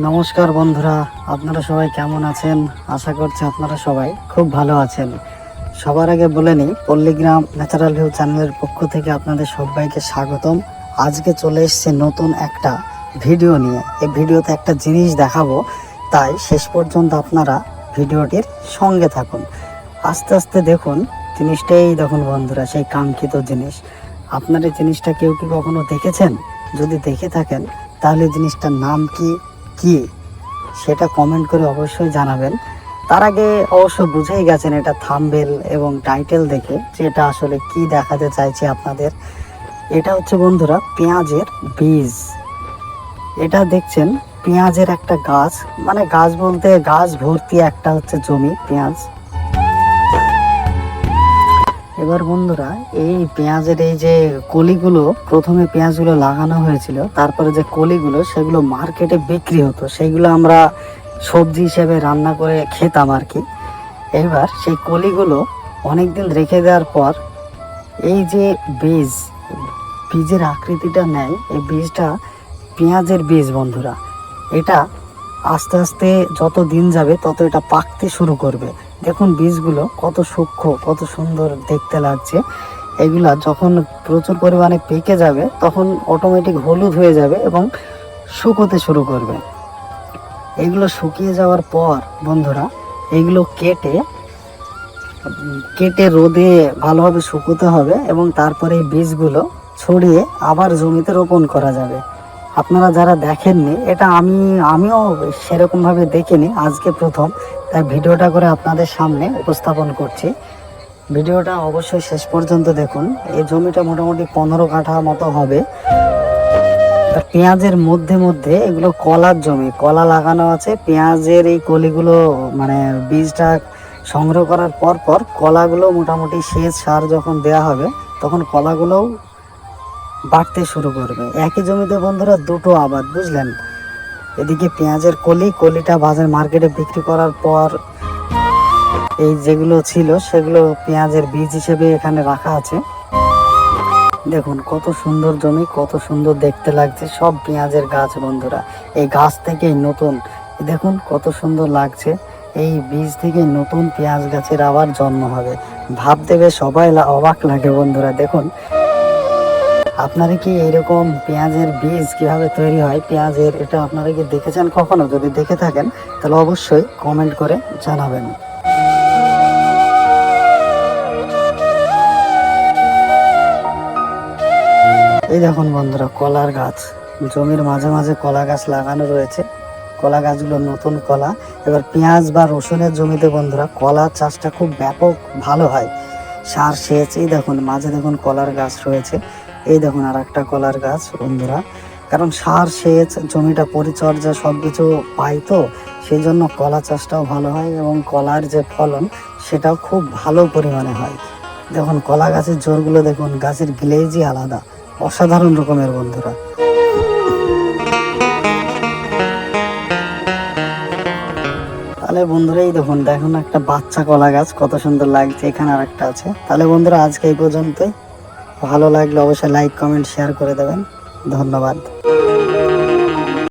নমস্কার বন্ধুরা, আপনারা সবাই কেমন আছেন? আশা করছি আপনারা সবাই খুব ভালো আছেন। সবার আগে বলে নিই, পল্লীগ্রাম ন্যাচারাল ভিউ চ্যানেলের পক্ষ থেকে আপনাদের সবাইকে স্বাগতম। আজকে চলে এসেছে নতুন একটা ভিডিও নিয়ে। এই ভিডিওতে একটা জিনিস দেখাবো, তাই শেষ পর্যন্ত আপনারা ভিডিওটির সঙ্গে থাকুন। আস্তে আস্তে দেখুন জিনিসটাই, দেখুন বন্ধুরা, সেই কাঙ্ক্ষিত জিনিস। আপনার এই জিনিসটা কেউ কি কখনো দেখেছেন? যদি দেখে থাকেন তাহলে জিনিসটার নাম কি কি সেটা কমেন্ট করে অবশ্যই জানাবেন। তার আগে অবশ্য বুঝেই গেছেন এটা থাম্বনেল এবং টাইটেল দেখে যে এটা আসলে কি দেখাতে চাইছে আপনাদের। এটা হচ্ছে বন্ধুরা পেঁয়াজের বীজ। এটা দেখছেন পেঁয়াজের একটা গাছ, মানে গাছ বলতে গাছ ভর্তি একটা হচ্ছে জমি পেঁয়াজ। এবার বন্ধুরা এই পেঁয়াজের এই যে কলিগুলো, প্রথমে পেঁয়াজগুলো লাগানো হয়েছিল, তারপরে যে কলিগুলো সেগুলো মার্কেটে বিক্রি হতো, সেগুলো আমরা সবজি হিসেবে রান্না করে খেতাম আর কি। এবার সেই কলিগুলো অনেকদিন রেখে দেওয়ার পর এই যে বীজের আকৃতিটা নেয়, এই বীজটা পেঁয়াজের বীজ বন্ধুরা। এটা আস্তে আস্তে যত দিন যাবে তত এটা পাকতে শুরু করবে। দেখুন বীজগুলো কত সূক্ষ্ম, কত সুন্দর দেখতে লাগছে। এগুলা যখন প্রচুর পরিমাণে পেকে যাবে তখন অটোমেটিক হলুদ হয়ে যাবে এবং শুকোতে শুরু করবে। এগুলো শুকিয়ে যাওয়ার পর বন্ধুরা এগুলো কেটে রোদে ভালোভাবে শুকোতে হবে এবং তারপরে এই বীজগুলো ছড়িয়ে আবার জমিতে রোপণ করা যাবে। আপনারা যারা দেখেননি, এটা আমিও সেরকমভাবে দেখিনি, আজকে প্রথম, তাই ভিডিওটা করে আপনাদের সামনে উপস্থাপন করছি। ভিডিওটা অবশ্যই শেষ পর্যন্ত দেখুন। এই জমিটা মোটামুটি 15 কাঠা মতো হবে। পেঁয়াজের মধ্যে মধ্যে এগুলো কলার জমি, কলা লাগানো আছে। পেঁয়াজের এই কলিগুলো মানে বীজটা সংগ্রহ করার পর পর কলাগুলো মোটামুটি সেচ সার যখন দেয়া হবে তখন কলাগুলোও বাড়তে শুরু করবে। একই জমিতে বন্ধুরা দুটো আবাদ, বুঝলেন? এদিকে পেঁয়াজের কলিটা বাজার মার্কেটে বিক্রি করার পর এই যেগুলো ছিল সেগুলো পেঁয়াজের বীজ হিসেবে এখানে রাখা আছে। দেখুন কত সুন্দর জমি, কত সুন্দর দেখতে লাগছে, সব পেঁয়াজের গাছ বন্ধুরা। এই গাছ থেকে নতুন, দেখুন কত সুন্দর লাগছে, এই বীজ থেকে নতুন পেঁয়াজ গাছের আবার জন্ম হবে। ভাবতে বেশ সবাই অবাক লাগে বন্ধুরা। দেখুন আপনারা কি এরকম পেঁয়াজের বীজ কিভাবে তৈরি হয় পেঁয়াজের, এটা আপনারা কি দেখেছেন কখনো? যদি দেখে থাকেন তাহলে অবশ্যই কমেন্ট করে জানাবেন। এই দেখুন বন্ধুরা কলার গাছ, জমির মাঝে মাঝে কলা গাছ লাগানো রয়েছে। কলা গাছগুলো নতুন কলা। এবার পেঁয়াজ বা রসুনের জমিতে বন্ধুরা কলা চাষটা খুব ব্যাপক ভালো হয়। সার সেচ, এই দেখুন মাঝে দেখুন কলার গাছ রয়েছে, এই দেখুন আর একটা কলার গাছ বন্ধুরা। কারণ সার সেচ, জমিটা পরিচর্যা সবকিছু পাই, তো সেই জন্য কলা চাষটাও ভালো হয় এবং কলার যে ফলন সেটাও খুব ভালো পরিমাণে হয়। দেখুন কলা গাছের জোরগুলো দেখুন, গাছের গ্লেজই আলাদা, অসাধারণ রকমের বন্ধুরা। তাহলে বন্ধুরা এই দেখুন দেখুন একটা বাচ্চা কলা গাছ কত সুন্দর লাগছে, এখানে আর একটা আছে। তাহলে বন্ধুরা আজকে এই পর্যন্তই। ভালো লাগলে অবশ্যই লাইক কমেন্ট শেয়ার করে দেবেন। ধন্যবাদ।